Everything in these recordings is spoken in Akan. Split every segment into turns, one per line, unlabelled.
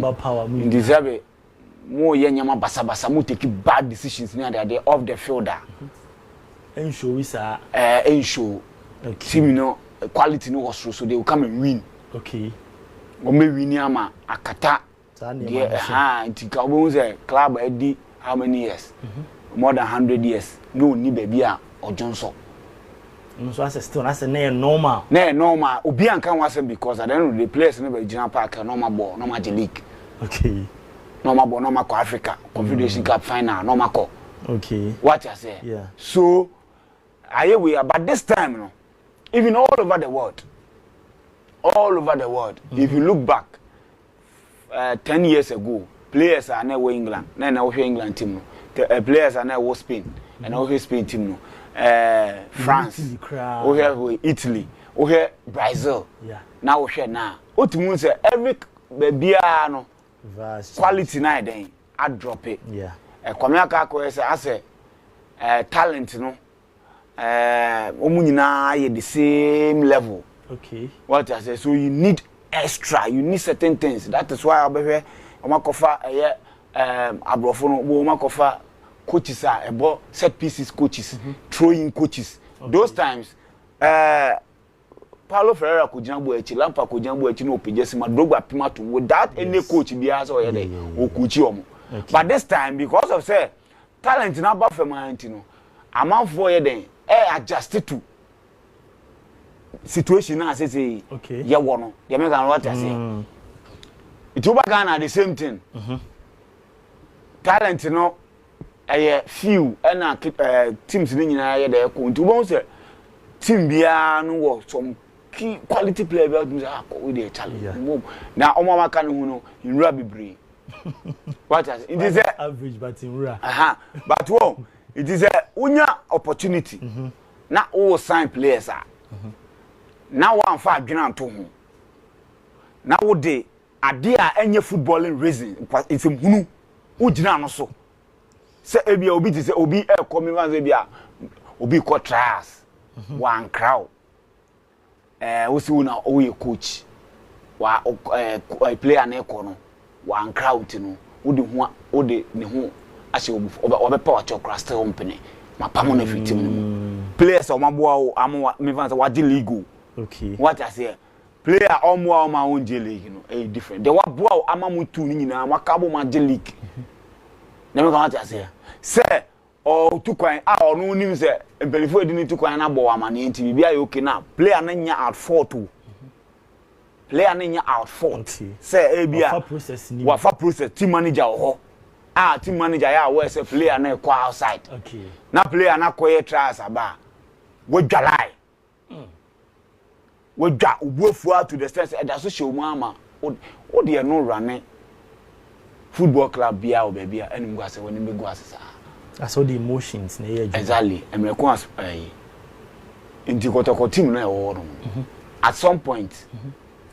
number power.
In deserve more yama basa mu take bad decisions near the off the fielder.
And show is
and show team you know quality no was so they will come and win.
Okay.
Or maybe win yama akata. Yeah, intika we say club edi how many years? More than 100 years. No ni baby or Johnson.
So as still that's a normal.
Normal. Obi anka wasem because at the end of the players never General Park normal ball, normal league.
Okay.
Normal ball, normal co Africa, Confederation Cup final, normal co.
Okay.
What I say?
Yeah.
So we are but this time you know, even all over the world. If you look back 10 years ago, players are now England, now England team. Players are now Spain, and now Spain team no. France, we Italy, we Brazil.
Yeah.
Now we now. What means every baby no quality na then I drop it.
Yeah.
Kwameka ko say talent no. Omunyina ye the same level.
Okay.
What I say, so you need extra, you need certain things. That is why I be omakofa abrofo no omakofa coaches are about set pieces coaches, throwing coaches. Okay. Those times, Paulo Ferreira could jump with Lampa could jump with no Pijesima Drogba Pimato without any coach be as or coach. But this time, because of say talent in about for my antino, amount for you then adjusted to situation as I say, okay, yeah, one, the American what I say. It over Ghana the same thing. Talent, you know. Few and teams in the there to bounce team bia no some key quality player with the challenge. Now Omama can who in rugby brain. What it is
average but in real.
But whoa, it is a unya opportunity. Not all sign players are. Now one five grand to home. Now what they are there any footballing reason it's a hunu ujina no so. Say ebia obi ti say obi come man say bia obi ko trials one crowd we see una o ye coach wa player na ko no one crowd no wo de ho wo de ne ho ahye obi power chokra still company mapamo na fit team players o maboa am me fan say wa di league.
Okay,
what I say player o mo o ma won je league no e different de wa boa amamu tu ni nyina wakabo ma je league. Na me kan say say or two kwan or no nim say empelifo edi ni two kwan na bo amane nti bibia ye okay na player na nya out 4-2 player na nya out 40 say e bia wa fa process team manager ho team manager ya we say player na go outside.
Okay,
na player na koye trials aba we dwalai we dwa obuafu to the sense that so show mama o de no run football club bia o bia eni go ase woni me go ase sa.
That's all the emotions na here.
Exactly. American as into Kotoko team na e at some point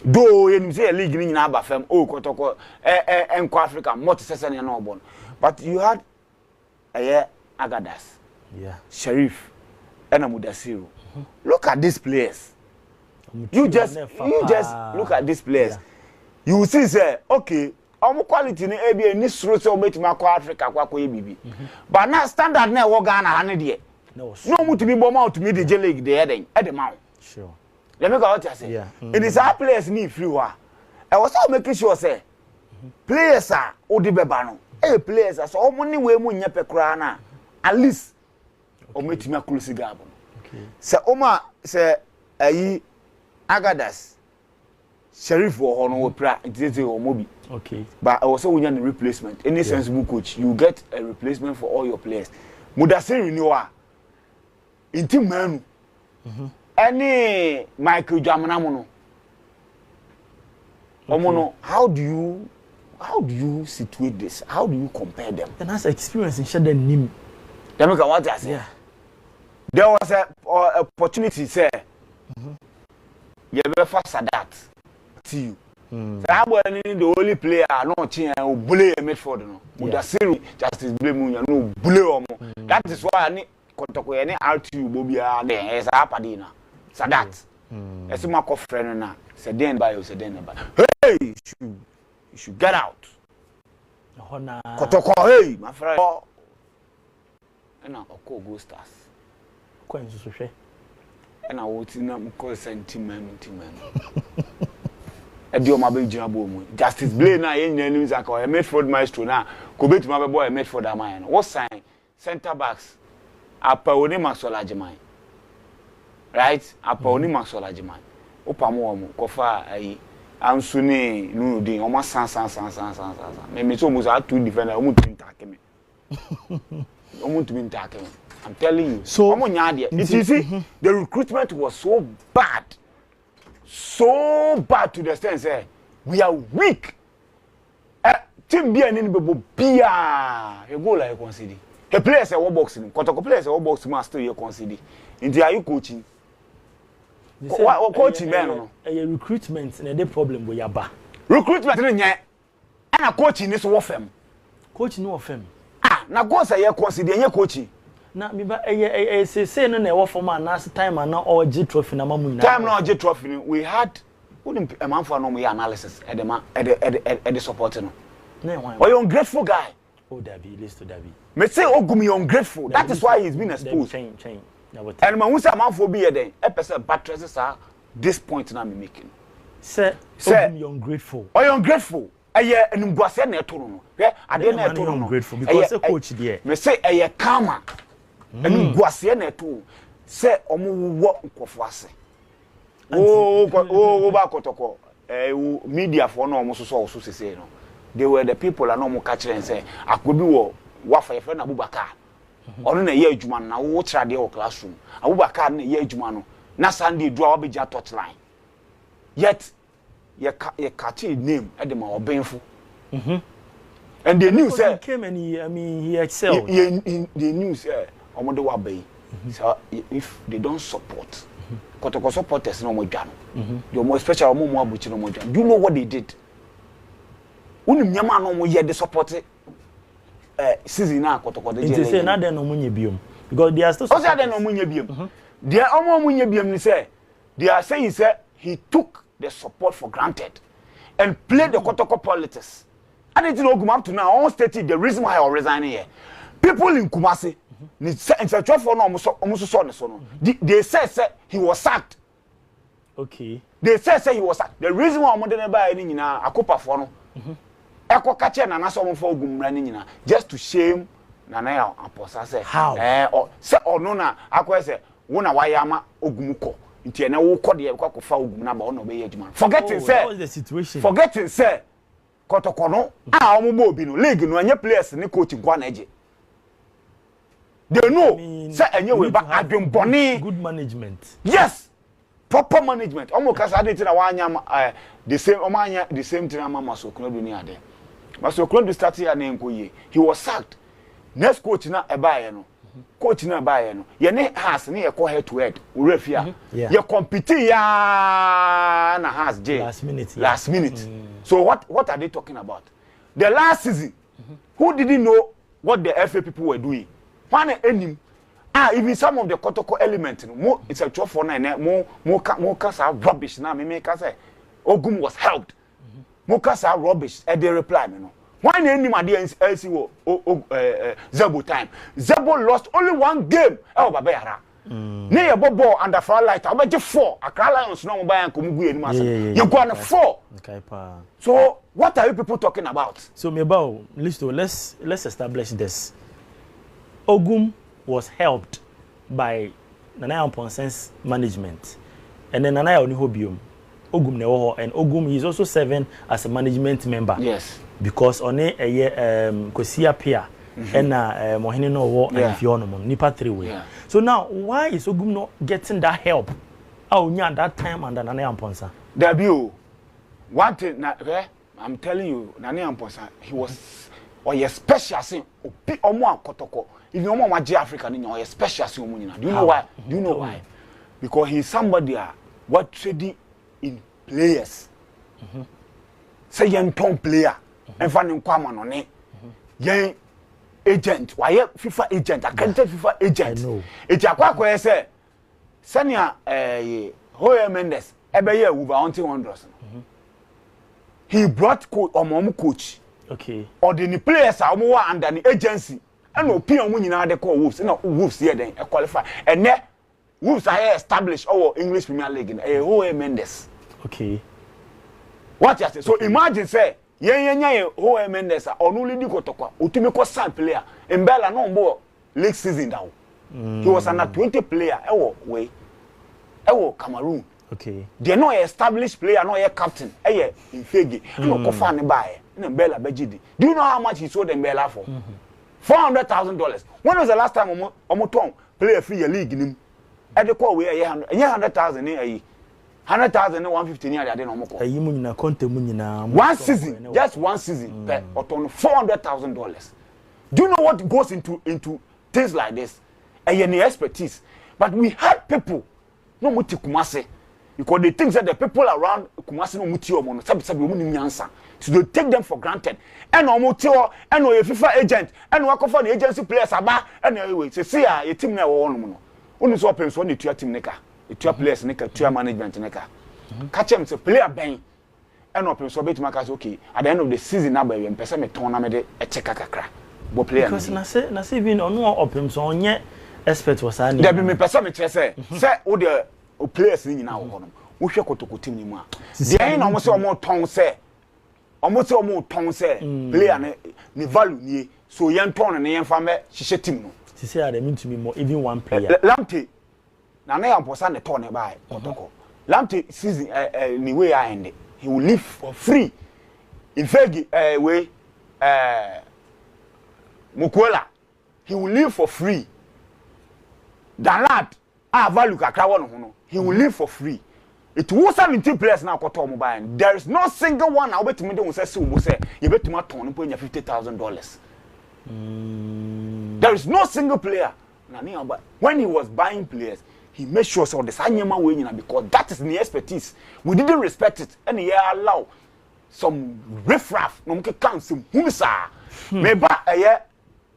though you say a league ni na aba fam Kotoko enko Africa multi season na obon, but you had Agadas, Sheriff and Mudasiru. Look at these players. You just look at these players. You will see say okay quality ni ebia ni suro se o metima kwa Africa kwa bibi. But now standard na wo Ghana ha ne de. No mutumi bo ma utumi de league de eden. E de ma.
Sure.
Let me go out here say. It is our players ni free wa. I was all making sure say players are odi beba no. Players are so o money we mu nya pekura na at least o metima close gap. Okay. Se o ma se ayi Agadas Sheriff or no pra it or mobi.
Okay.
But also when you replacement, any sensible coach, you get a replacement for all your players. Mudasiri Niwa in team man. Any Michael Jamanamono. Omono, how do you situate this? How do you compare them?
And that's experience in Shaden Nim.
Let me what I say. Yeah. There was a opportunity, sir. You ever fast that to you. The only player no chin who bully a midfield no. Mudasiri justice blame no bully omo. That is why I need Kotoko any RTU bobia there is a padina. Sadat. Esi mako friend na. Se den by you se den by. Hey, you should get out.
Hona.
Kotoko, hey, my friend. And I go stars.
Quite so share.
And I would see them call sentiment. I do my big job. Justice Blade now in the news. I call a Medford maestro now. Go back to my boy Medford Amine. What sign? Center backs. Apawoni Maxwell right? Apawoni Maxwell Ajimai. Opamo kofa ayi. Ansuni no din. Oma san. Me so almost had two defender. Omo to attack me. Omo to attack me. I'm telling you.
So,
you see, the recruitment was so bad to the extent say we are weak. Team be any bebo bia. You go like consider. The players are boxing. Kotoko players are boxing. Master you consider. Inti are you coaching? What coaching man no?
A recruitment na the problem we yaba.
Recruitment no nya. Na coaching is wo fam.
Coaching no fam.
Na go say you consider nya coaching.
Na me ba say no na e wo form na time na or G trophy na mamu na.
Time na G trophy we had a man for no me analysis at the support no.
Na why?
Or you ungrateful guy.
Oh Dabi, list to Dabi.
Me say Ogumi ungrateful. That is why he's been exposed.
Change.
And man who say man for be here then. E person battresses are this point na me making.
Say Ogumi ungrateful.
Or you ungrateful. Eye enumguase na eto no. Hwe ade na eto no.
Ungrateful because a coach there.
Me say eye karma. Enumguase na eto. Say omo wo nkofo ase. Oh ba Kotoko. Media for no omo so say no. They were the people that no more catch and say akobi wo wafa friend Abubakar ono na ye adwuma na wo kira de o classroom Abubakar na ye adwuma no na Sunday do a obeja touchline yet ye catch name e de ma obenfo and the news say
came and he excelled
the news omo de wa bay so if they don't support Kotoko supporters no mo dwa no the more special omo mo abuchi no mo dwa do you know what they did? Unim nyama no mo ye the support season na Kotoko de
je say na den no mo nye biom because they are still
also den no mo nye biom they omo mo nye biom ni say they are saying say he took the support for granted and played the Kotoko politics and it no go up to now all stated the reason why I resigning here people in Kumasi ni say in search for no omo so no they say he was sacked.
Okay,
they say he was sacked. The reason why omo de na buy ni nyina akopa for no Eko kache na so mo for ogumra ni nyina just to shame Nana ya aposa say
how
say ono na akwa say wo na wayama ogumuko nti ene wo kode e kwa fa ogum na ba ono be yadwuma forgetting say
that was the situation
forgetting say Kotoko no omo bo obi no league no anya players ni coach kwa na eje they know say enye we ba adwembone
good management
yes proper management omo kasa dey na wanya the same omanya the same thing mama so club ni ade Maso club start here na enkoye he was sacked next coach na ebaye no coach na ebaye no ye ne has ne ye ko head to head urefia ye compete ya na has j last minute so what are they talking about the last season who didn't know what the FA people were doing when enim even some of the Kotoko element no it's a 1249 more kasa rubbish na me ka say Ogum was helped Mukasa rubbish at the reply no why any idea LC wo Zebo time Zebo lost only one game baba yara ne ye ball under far light obeje 4 Accra Lions no mo buy anko mugu enu asa you go on 4
okay pa
so what are you people talking about
so me about Listo let's establish this Ogum was helped by Nana Ponsen's management and then Nana Oni Hobium Ogum newo and Ogum he is also serving as a management member.
Yes.
Because on a Kosia Pia and Mohini no war and Fionomon Nipa 3 way. So now why is Ogum not getting that help? Oh nya that time under Nana Amponsa.
Debut. One thing I'm telling you, Nana Amponsa, he was or a special thing omo Kotoko. If you omo Maji Africa ni or a special thing omo. Do you know why? Do you know why? Because he's somebody what trading in players. Say young ton player and finding kwama no ne. Young agent, why FIFA agent, accredited FIFA agent.
I know.
It's akwa say Sanya Hoya Mendes ebe ye over 100. he brought coach.
Okay.
Or the players are more under the agency. And opinion when you know they call Wolves. No Wolves here then qualify. And then Wolves are established our English Premier League in Hoe Mendes.
Okay.
What you say? So imagine say Hoe Mendes or no Lidi Kotoko. Utimiko sign player. Mbella no more league season down. He was under 20 player. Way. Cameroon.
Okay.
They no established player, no captain. In Fegi. No Kofane buy. Mbella Bejidi. Do you know how much he sold Mbella for? $400,000. When was the last time Omoton play a free league in him? At the call we 100,000 100,000 150 near the Omoko. One season, just one season, $400,000. Do you know what goes into things like this? And expertise. But we had people no muti Kumase because they think that the people around Kumase no muti omo no sabi omo ni answer. So they take them for granted. And omo and a FIFA agent and work for the agency players aba and anyway say a team na wo no. Only so open so the team neka, the players neka, the management neka. Catch them say player ben and open so bet make okay at the end of the season na ba we person me turn na me de e check kakra. Bo player
because na say even ono open so onye expert was ani.
There be me person me say o the players ni nyina wo no. Wo hwe Kotoko team ni mu a. Dey na omo say omo ton say player ne value nie so yen ton ne yen fa me hihye team no.
Say are mean to be more even one player.
Lamte na na yamposa ne ton ne bai Kotoko. Lamte season ni way I end he will leave for free. In fact way Mukola he will leave for free. Dalad value kakra wo no ho no he will leave for free. It was 17 players now got on mobile. There is no single one now bet me don't say you bet my ton $50,000. There is no single player. When he was buying players, he made sure so the Sanyama winning because that is the expertise. We didn't respect it and he allow some riffraff no can count some humsa. Maybe a year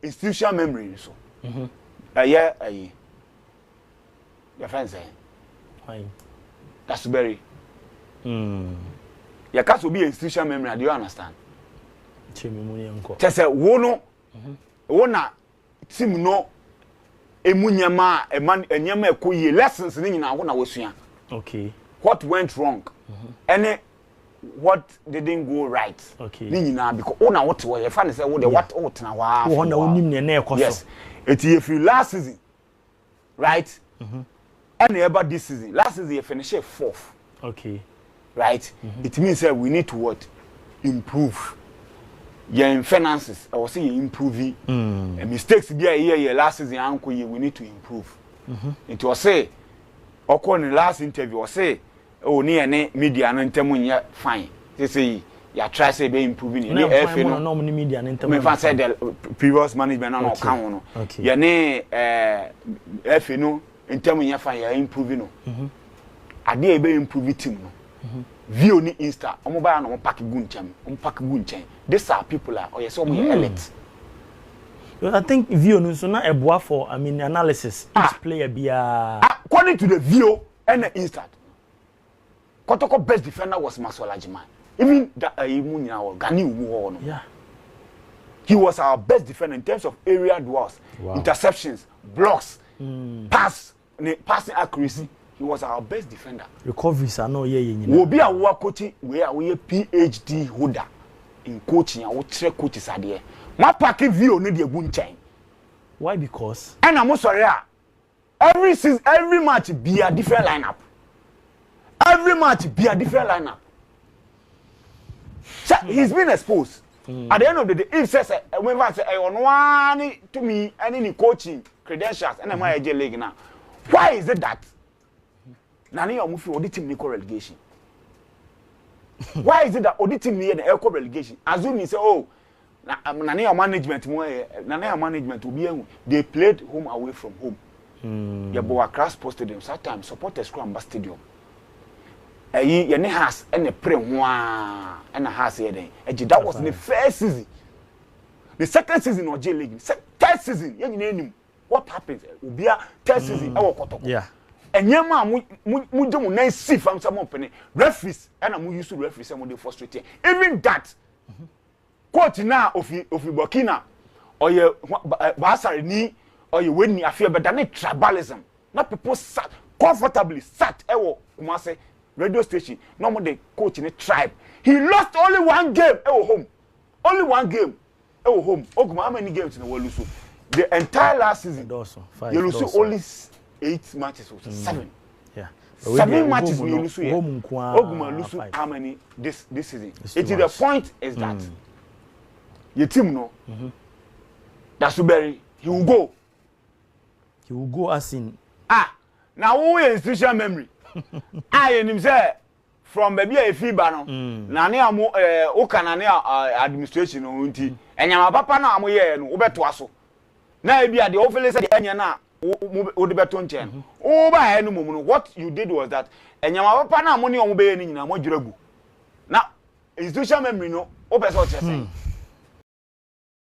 institutional memory so. A year your friend say. That's very. Your cast will be institutional memory. Do you understand? Just say wono, wona team no emunyama enyama ekoye lessons ni nyina wona wosua.
Okay.
What went wrong? And what didn't go right?
Okay.
Ni nyina because wona what we fan say what what na wa.
Wona onim ne na ekoso.
Yes. If you last season, right? And about this season, last season you finished 4th.
Okay.
Right? It means that we need to what? Improve. Your finances. I was saying improving. And mistakes be a year last season, uncle, we need to improve. It was say, in the last interview, or say, oh, near media and intermunia fine. They say, you try say be improving. You
know, media and intermunia.
Said the previous management on account.
Okay.
Your name, FNO. In terms of fire improving, I did be improving team. View ni Insta, mobile no pack gun chain. These are people or yes, so many elite.
Well, I think view no so na eboa for analysis. Each player be
according to the view and the Insta. Kotoko best defender was Maxwell Ajima. Even that Gani
yeah.
He was our best defender in terms of area duels, interceptions, blocks, passing accuracy. He was our best defender.
Recoveries are no ye.
We'll be our coaching where we a PhD holder in coaching. I will check coaches are there. My packet view need a good chain.
Why? Because
and I'm sorry. Every season, every match be a different lineup. Every match be a different lineup. So he's been exposed. At the end of the day, if says when I say I want one to me any coaching credentials and my AJ league now. Why is it that? Nani omufi auditing me relegation. Why is it that auditing me and eco relegation? Assuming say oh nani management will be they played home away from home. Ya bo Accra Sports Stadium sometimes supporters Scrum Stadium. Ye ne has and a pre hoa and a has here then. That was the first season. The second season of J League, third season, what happens? Will be a third season.
Yeah.
enyema mu je mu nan si fam some open referees and am use referees some dey frustrated even that coach na ofi Burkina oye basare ni oye weni afia beda na tribalism na people sat comfortably sat ewo Kumasi radio station no more the coach in a tribe he lost only one game ewo home only one game ewo home oguma how many games in the world lose the entire last season you lose only 8 matches or 7
yeah
7 matches you lose oguma lose how many this season it is the point is that your team no that's very he will go
as in
now who institutional memory I him say from baby a fiba no na ne am o kana ne administration no nti enyama papa na am ye no wo beto aso na e bia de o fele say de enya na wo de beto nchen wo ba he no mum no what you did was that enyama papa na am ne o be ye ni nyina mo dweragu na institutional memory no o be say o chese